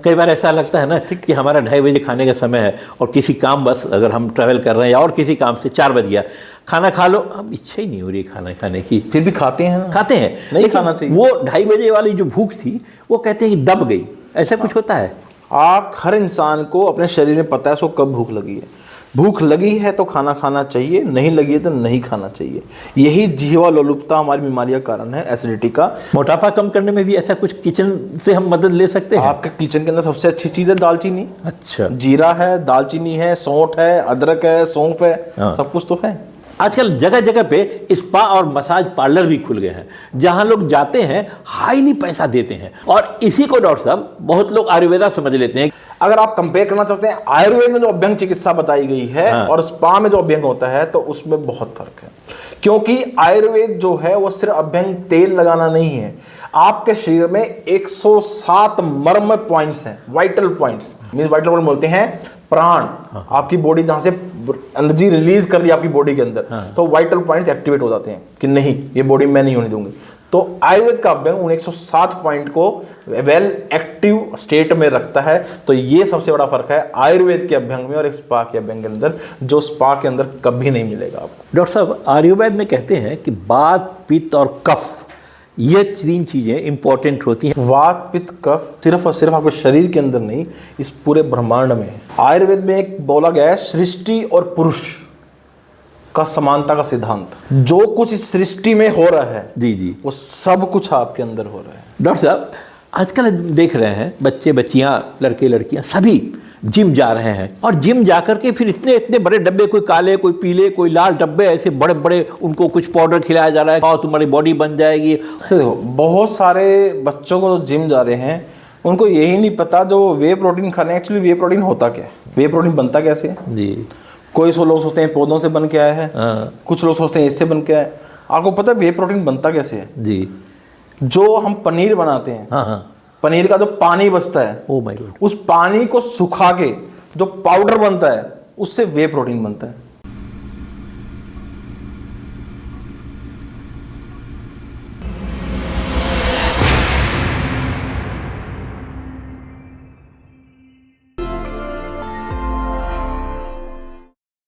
कई बार ऐसा लगता है ना कि हमारा 2:30 खाने का समय है और किसी काम, बस अगर हम ट्रैवल कर रहे हैं या और किसी काम से 4 बज गया, खाना खा लो, अब इच्छा ही नहीं हो रही खाना खाने की, फिर भी खाते हैं ना? खाते हैं, नहीं खाना चाहिए। वो 2:30 वाली जो भूख थी वो कहते हैं कि दब गई, ऐसा कुछ होता है। आप हर इंसान को अपने शरीर में पता है उसको कब भूख लगी है। भूख लगी है तो खाना खाना चाहिए, नहीं लगी है तो नहीं खाना चाहिए। यही जीवा लोलुपता हमारी बीमारी का कारण है, एसिडिटी का। मोटापा कम करने में भी ऐसा कुछ किचन से हम मदद ले सकते हैं? आपके किचन के अंदर सबसे अच्छी चीज़ है दालचीनी। अच्छा, जीरा है, दालचीनी है, सौंठ है, अदरक है, सौंफ है, सब कुछ तो है। आजकल जगह जगह पे स्पा और मसाज पार्लर भी खुल गए हैं, जहां लोग जाते हैं, हाईली पैसा देते हैं, और इसी को डॉक्टर साहब बहुत लोग आयुर्वेदा समझ लेते हैं। अगर आप कंपेयर करना चाहते हैं आयुर्वेद में जो अभ्यंग चिकित्सा बताई गई है और स्पा में जो अभ्यंग होता है, तो उसमें बहुत फर्क है। क्योंकि आयुर्वेद जो है वो सिर्फ अभ्यंग तेल लगाना नहीं है, आपके शरीर में 107 मर्म पॉइंट्स हैं, vital points. Means vital point बोलते हैं प्राण। आपकी बॉडी जहां से एनर्जी रिलीज कर रही है आपकी बॉडी के अंदर, तो वाइटल पॉइंट्स एक्टिवेट हो जाते हैं कि नहीं, ये बॉडी मैं नहीं होने दूंगी। तो आयुर्वेद का अभ्यंग उन 107 पॉइंट को वेल एक्टिव स्टेट में रखता है। तो ये सबसे बड़ा फर्क है आयुर्वेद के अभ्यंग में और एक स्पा के अभ्यंग के अंदर, जो स्पा के अंदर कभी नहीं मिलेगा आपको। डॉक्टर साहब, आयुर्वेद में कहते हैं कि वात, पित्त और कफ, ये 3 चीजें इंपॉर्टेंट होती हैं। वात, पित्त, कफ सिर्फ और सिर्फ आपके शरीर के अंदर नहीं, इस पूरे ब्रह्मांड में है। आयुर्वेद में एक बोला गया है, सृष्टि और पुरुष का समानता का सिद्धांत। जो कुछ इस सृष्टि में हो रहा है जी जी, वो सब कुछ आपके अंदर हो रहा है। डॉक्टर साहब, आजकल देख रहे हैं बच्चे बच्चियां, लड़के लड़कियां सभी जिम जा रहे हैं, और जिम जाकर के फिर इतने इतने बड़े डब्बे, कोई काले, कोई पीले, कोई लाल डब्बे, ऐसे बड़े बड़े, उनको कुछ पाउडर खिलाया जा रहा है, खाओ तुम्हारी बॉडी बन जाएगी। देखो, बहुत सारे बच्चों को जो जिम जा रहे हैं उनको यही नहीं पता जो वे प्रोटीन खाने, एक्चुअली वे प्रोटीन होता क्या है, वे प्रोटीन बनता कैसे है। जी, कोई लोग सोचते हैं पौधों से बन के आया है, कुछ लोग सोचते हैं इससे बन के आया है। आपको पता है वे प्रोटीन बनता कैसे है? जी, जो हम पनीर बनाते हैं, पनीर का जो पानी बचता है, ओ माय गॉड, उस पानी को सुखा के जो पाउडर बनता है, उससे वे प्रोटीन बनता है।